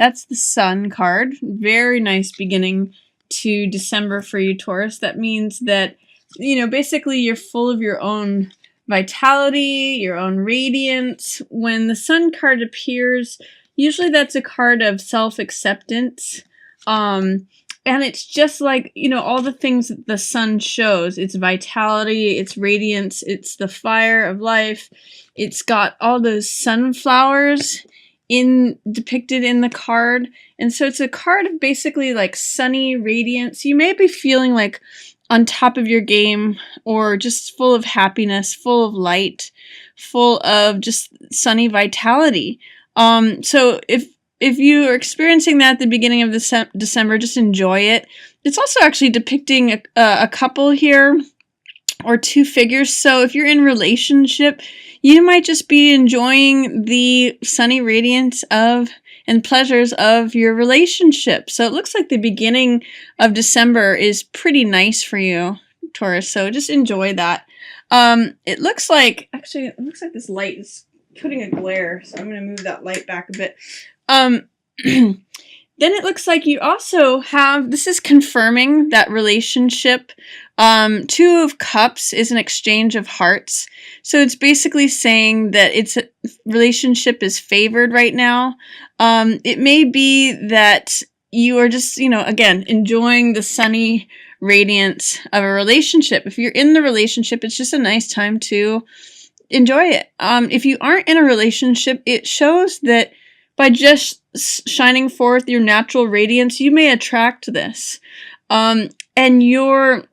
That's the Sun card. Very nice beginning to December for you, Taurus. That means that, you know, basically you're full of your own vitality, your own radiance. When the Sun card appears, usually that's a card of self-acceptance. And it's just like, you know, all the things that the sun shows. It's vitality, it's radiance, it's the fire of life. It's got all those sunflowers depicted in the card. And so it's a card of basically like sunny radiance. You may be feeling like on top of your game, or just full of happiness, full of light, full of just sunny vitality. So if you are experiencing that at the beginning of December, just enjoy it. It's also actually depicting a couple here, or two figures. So if you're in a relationship, you might just be enjoying the sunny radiance of and pleasures of your relationship. So it looks like the beginning of December is pretty nice for you, Taurus. So just enjoy that. It looks like this light is putting a glare, so I'm going to move that light back a bit. Then it looks like you also have, this is confirming that relationship. Two of Cups is an exchange of hearts. So it's basically saying that relationship is favored right now. It may be that you are just, you know, again, enjoying the sunny radiance of a relationship. If you're in the relationship, it's just a nice time to enjoy it. If you aren't in a relationship, it shows that by just shining forth your natural radiance, you may attract this. And your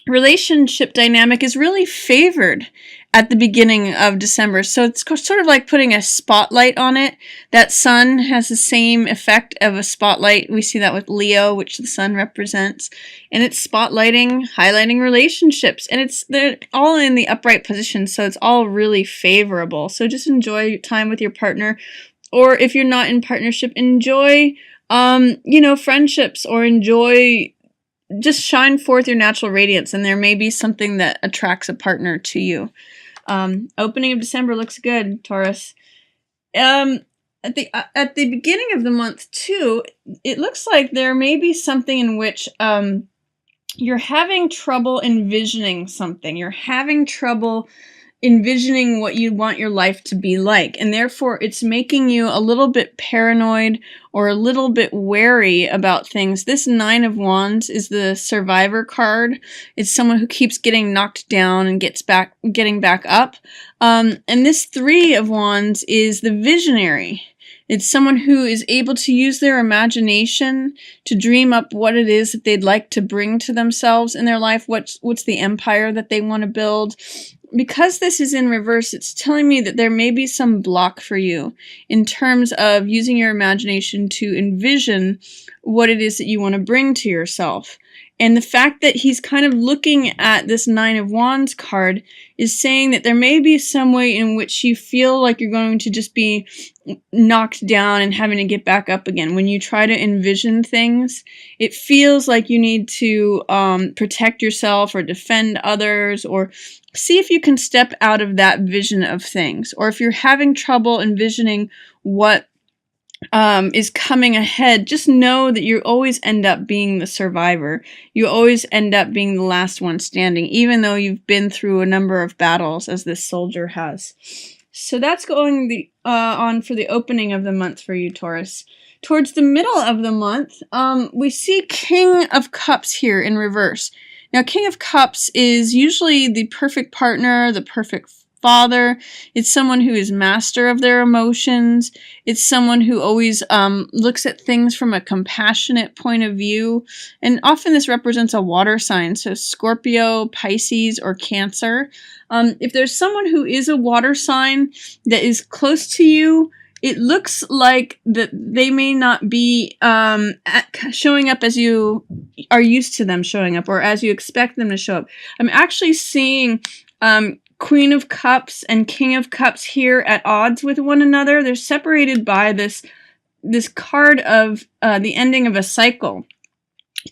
relationship dynamic is really favored at the beginning of December. So it's sort of like putting a spotlight on it. That sun has the same effect of a spotlight. We see that with Leo, which the sun represents. And it's spotlighting, highlighting relationships. And they're all in the upright position, so it's all really favorable. So just enjoy time with your partner. Or if you're not in partnership, enjoy, you know, friendships, or enjoy, just shine forth your natural radiance, and there may be something that attracts a partner to you. Opening of December looks good, Taurus. At the beginning of the month too, it looks like there may be something in which you're having trouble envisioning something. You're having trouble envisioning what you want your life to be like, and therefore it's making you a little bit paranoid or a little bit wary about things. This Nine of Wands is the survivor card. It's someone who keeps getting knocked down and getting back up. And this Three of Wands is the visionary. It's someone who is able to use their imagination to dream up what it is that they'd like to bring to themselves in their life. What's the empire that they want to build? Because this is in reverse, it's telling me that there may be some block for you in terms of using your imagination to envision what it is that you want to bring to yourself. And the fact that he's kind of looking at this Nine of Wands card is saying that there may be some way in which you feel like you're going to just be knocked down and having to get back up again. When you try to envision things, it feels like you need to protect yourself or defend others, or see if you can step out of that vision of things. Or if you're having trouble envisioning what is coming ahead, just know that you always end up being the survivor. You always end up being the last one standing, even though you've been through a number of battles, as this soldier has. So that's going on for the opening of the month for you, Taurus. Towards the middle of the month, we see King of Cups here in reverse. Now, King of Cups is usually the perfect partner, the perfect father. It's someone who is master of their emotions. It's someone who always looks at things from a compassionate point of view. And often this represents a water sign, so Scorpio, Pisces, or Cancer. If there's someone who is a water sign that is close to you, it looks like that they may not be showing up as you are used to them showing up, or as you expect them to show up. I'm actually seeing Queen of Cups and King of Cups here at odds with one another. They're separated by this card of the ending of a cycle.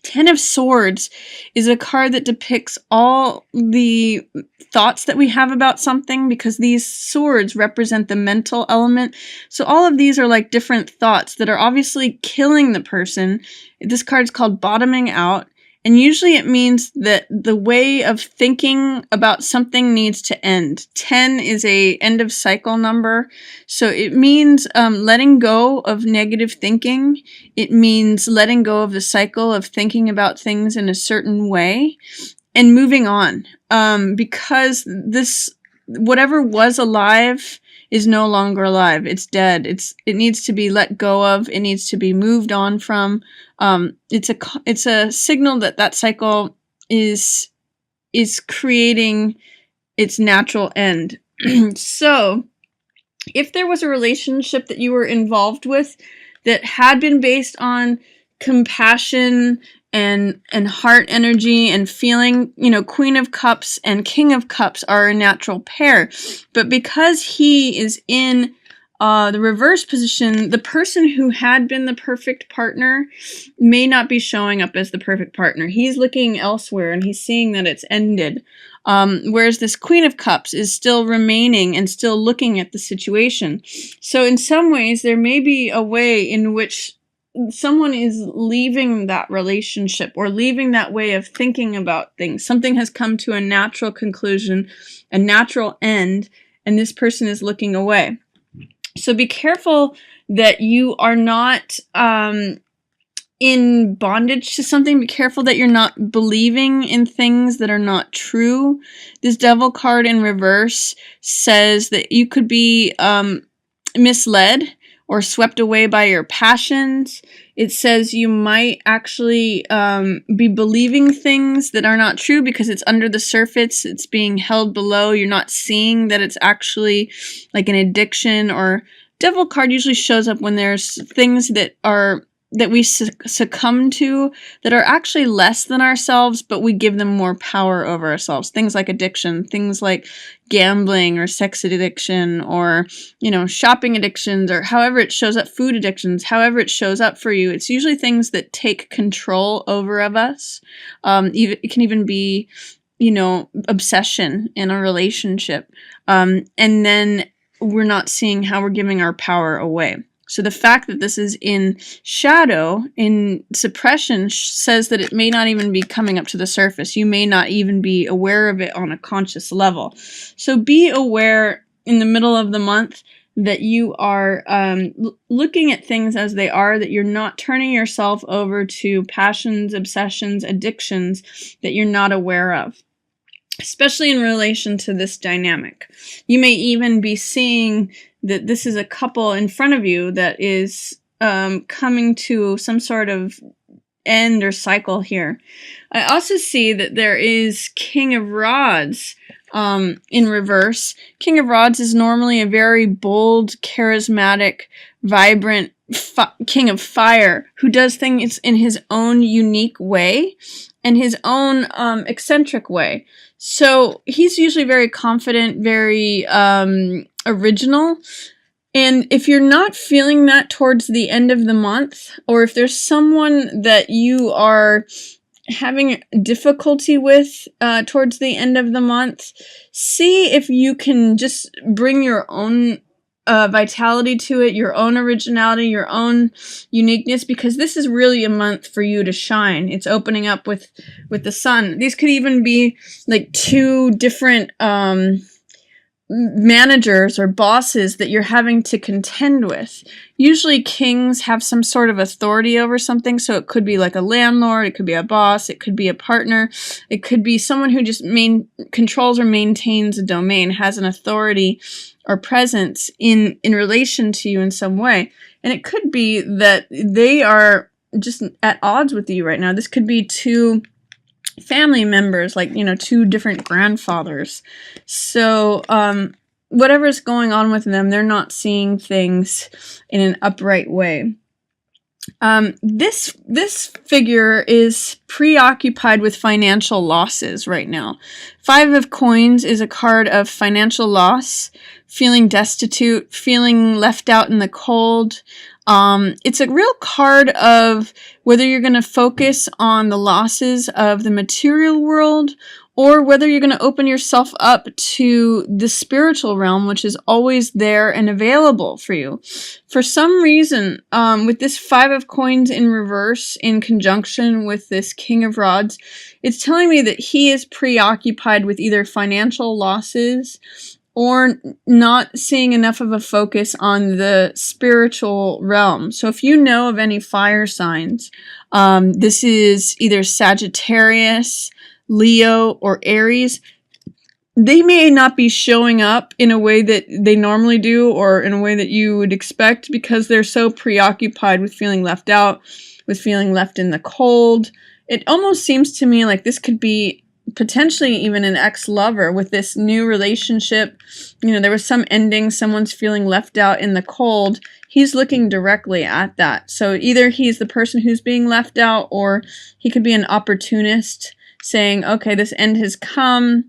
Ten of Swords is a card that depicts all the thoughts that we have about something, because these swords represent the mental element. So all of these are like different thoughts that are obviously killing the person. This card's called Bottoming Out. And usually it means that the way of thinking about something needs to end. 10 is a end of cycle number. So it means letting go of negative thinking. It means letting go of the cycle of thinking about things in a certain way and moving on. Because this, whatever was alive is no longer alive. It's dead. It needs to be let go of. It needs to be moved on from. It's a signal that that cycle is creating its natural end. So, if there was a relationship that you were involved with that had been based on compassion and heart energy and feeling, you know, Queen of Cups and King of Cups are a natural pair. But because he is in the reverse position, the person who had been the perfect partner may not be showing up as the perfect partner. He's looking elsewhere and he's seeing that it's ended. Whereas this Queen of Cups is still remaining and still looking at the situation. So in some ways, there may be a way in which someone is leaving that relationship or leaving that way of thinking about things. Something has come to a natural conclusion, a natural end, and this person is looking away. So be careful that you are not in bondage to something. Be careful that you're not believing in things that are not true. This Devil card in reverse says that you could be misled or swept away by your passions. It says you might actually be believing things that are not true because it's under the surface. It's being held below. You're not seeing that it's actually like an addiction. Or Devil card usually shows up when there's things that we succumb to that are actually less than ourselves, but we give them more power over ourselves. Things like addiction, things like gambling or sex addiction, or, you know, shopping addictions, or however it shows up, food addictions, however it shows up for you. It's usually things that take control over of us. It can even be, you know, obsession in a relationship. And then we're not seeing how we're giving our power away. So the fact that this is in shadow, in suppression, says that it may not even be coming up to the surface. You may not even be aware of it on a conscious level. So be aware in the middle of the month that you are looking at things as they are, that you're not turning yourself over to passions, obsessions, addictions that you're not aware of, especially in relation to this dynamic. You may even be seeing that this is a couple in front of you that is coming to some sort of end or cycle here. I also see that there is King of Rods in reverse. King of Rods is normally a very bold, charismatic, vibrant King of Fire who does things in his own unique way and his own eccentric way. So he's usually very confident, very original. And if you're not feeling that towards the end of the month, or if there's someone that you are having difficulty with towards the end of the month, see if you can just bring your own vitality to it, your own originality, your own uniqueness, because this is really a month for you to shine. It's opening up with the sun. These could even be like two different managers or bosses that you're having to contend with. Usually kings have some sort of authority over something, so it could be like a landlord, it could be a boss, it could be a partner, it could be someone who just controls or maintains a domain, has an authority or presence in relation to you in some way. And it could be that they are just at odds with you right now. This could be two family members, like, you know, two different grandfathers. So whatever's going on with them, they're not seeing things in an upright way. This figure is preoccupied with financial losses right now. 5 of Coins is a card of financial loss, feeling destitute, feeling left out in the cold. It's a real card of whether you're going to focus on the losses of the material world or whether you're going to open yourself up to the spiritual realm, which is always there and available for you. For some reason, with this Five of Coins in reverse in conjunction with this King of Rods, it's telling me that he is preoccupied with either financial losses or not seeing enough of a focus on the spiritual realm. So if you know of any fire signs, this is either Sagittarius, Leo, or Aries. They may not be showing up in a way that they normally do or in a way that you would expect because they're so preoccupied with feeling left out, with feeling left in the cold. It almost seems to me like this could be potentially even an ex-lover with this new relationship. You know, there was some ending, someone's feeling left out in the cold. He's looking directly at that. So either he's the person who's being left out or he could be an opportunist saying, okay, this end has come.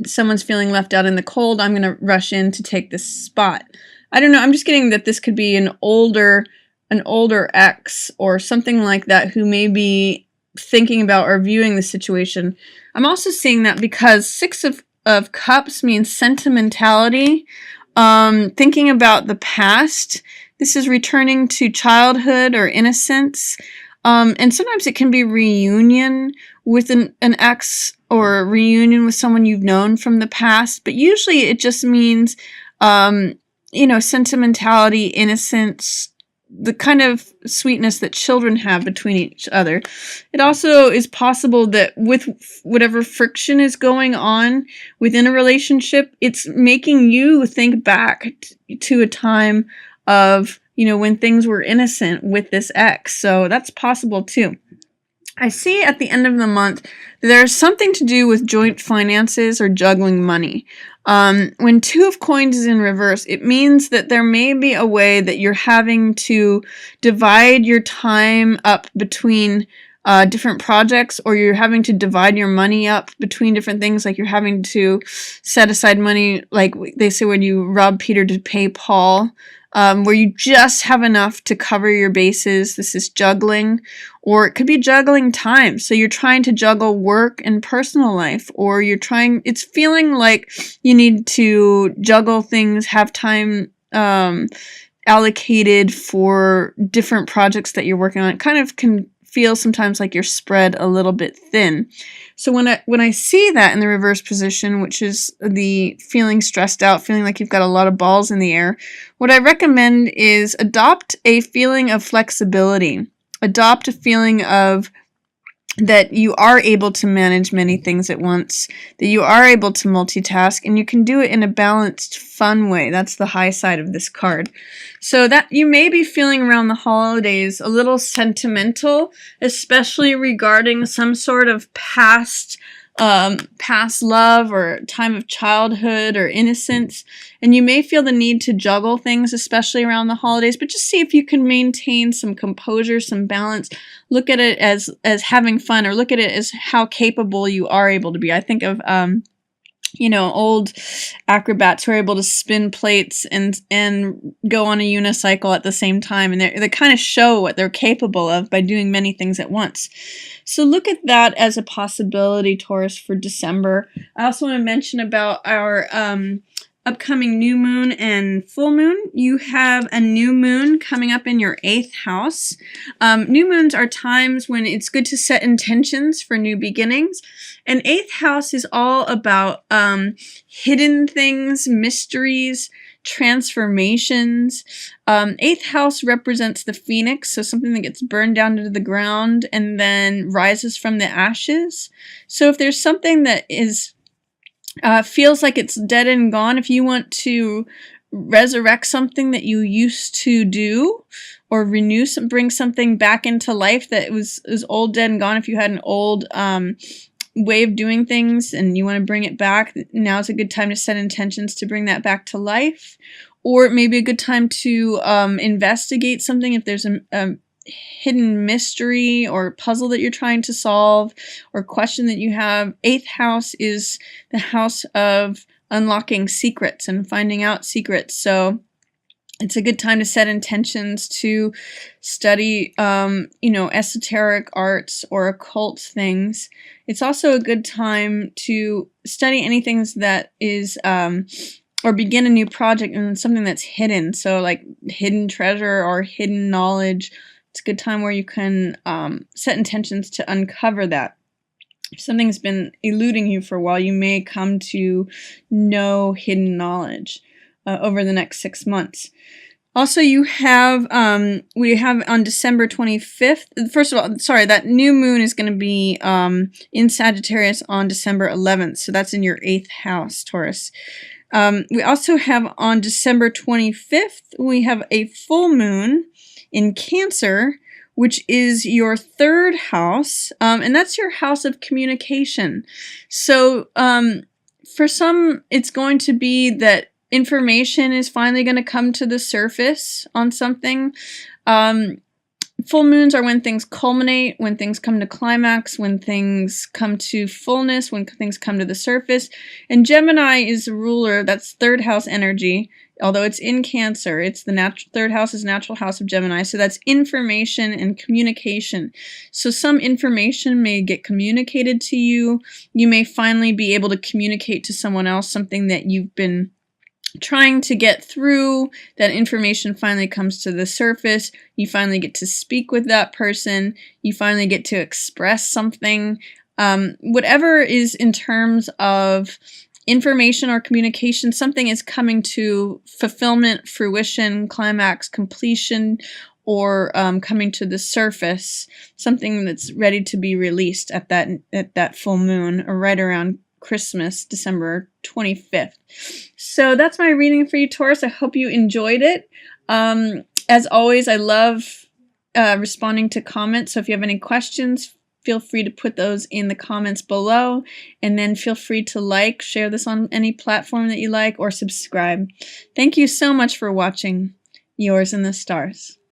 Someone's feeling left out in the cold. I'm going to rush in to take this spot. I don't know. I'm just getting that this could be an older ex or something like that who may be thinking about or viewing the situation. I'm also seeing that because Six of Cups means sentimentality, thinking about the past. This is returning to childhood or innocence. And sometimes it can be reunion with an ex or reunion with someone you've known from the past. But usually it just means, you know, sentimentality, innocence, the kind of sweetness that children have between each other. It also is possible that with whatever friction is going on within a relationship, it's making you think back to a time of, you know, when things were innocent with this ex. So that's possible too. I see at the end of the month that there's something to do with joint finances or juggling money. When Two of Coins is in reverse, it means that there may be a way that you're having to divide your time up between different projects, or you're having to divide your money up between different things, like you're having to set aside money, like they say when you rob Peter to pay Paul, where you just have enough to cover your bases. This is juggling, or it could be juggling time. So you're trying to juggle work and personal life, or it's feeling like you need to juggle things, have time allocated for different projects that you're working on. It kind of can feel sometimes like you're spread a little bit thin. So when I see that in the reverse position, which is the feeling stressed out, feeling like you've got a lot of balls in the air, what I recommend is adopt a feeling of flexibility. Adopt a feeling of that you are able to manage many things at once, that you are able to multitask, and you can do it in a balanced, fun way. That's the high side of this card. So that you may be feeling around the holidays a little sentimental, especially regarding some sort of past love or time of childhood or innocence, and you may feel the need to juggle things, especially around the holidays, but just see if you can maintain some composure, some balance. Look at it as having fun, or look at it as how capable you are able to be. I think of you know, old acrobats who are able to spin plates and go on a unicycle at the same time, and they kind of show what they're capable of by doing many things at once. So look at that as a possibility, Taurus, for December. I also want to mention about our upcoming new moon and full moon. You have a new moon coming up in your 8th house. New moons are times when it's good to set intentions for new beginnings. And 8th house is all about hidden things, mysteries, transformations. 8th house represents the phoenix, so something that gets burned down to the ground and then rises from the ashes. So if there's something that is feels like it's dead and gone, if you want to resurrect something that you used to do, or bring something back into life that was old, dead, and gone, if you had an old way of doing things and you want to bring it back, now's a good time to set intentions to bring that back to life. Or it may be a good time to investigate something if there's a hidden mystery or puzzle that you're trying to solve, or question that you have. 8th house is the house of unlocking secrets and finding out secrets. So It's a good time to set intentions to study, esoteric arts or occult things. It's also a good time to study anything that is, or begin a new project and something that's hidden. So like hidden treasure or hidden knowledge. It's a good time where you can set intentions to uncover that. If something's been eluding you for a while, you may come to know hidden knowledge over the next 6 months. Also, we have on December 25th, first of all, sorry, that new moon is going to be in Sagittarius on December 11th, so that's in your 8th house, Taurus. We also have on December 25th, we have a full moon in Cancer, which is your 3rd house, and that's your house of communication. So for some, it's going to be that information is finally going to come to the surface on something. Full moons are when things culminate, when things come to climax, when things come to fullness, when things come to the surface. And Gemini is the ruler, that's 3rd house energy. Although it's in Cancer, it's the 3rd house is natural house of Gemini. So that's information and communication. So some information may get communicated to you. You may finally be able to communicate to someone else something that you've been trying to get through. That information finally comes to the surface. You finally get to speak with that person. You finally get to express something. Whatever is in terms of information or communication, something is coming to fulfillment, fruition, climax, completion, or coming to the surface. Something that's ready to be released at that full moon, or right around Christmas, December 25th. So that's my reading for you, Taurus. I hope you enjoyed it. As always, I love responding to comments. So if you have any questions, feel free to put those in the comments below. And then feel free to share this on any platform that you like, or subscribe. Thank you so much for watching. Yours in the stars.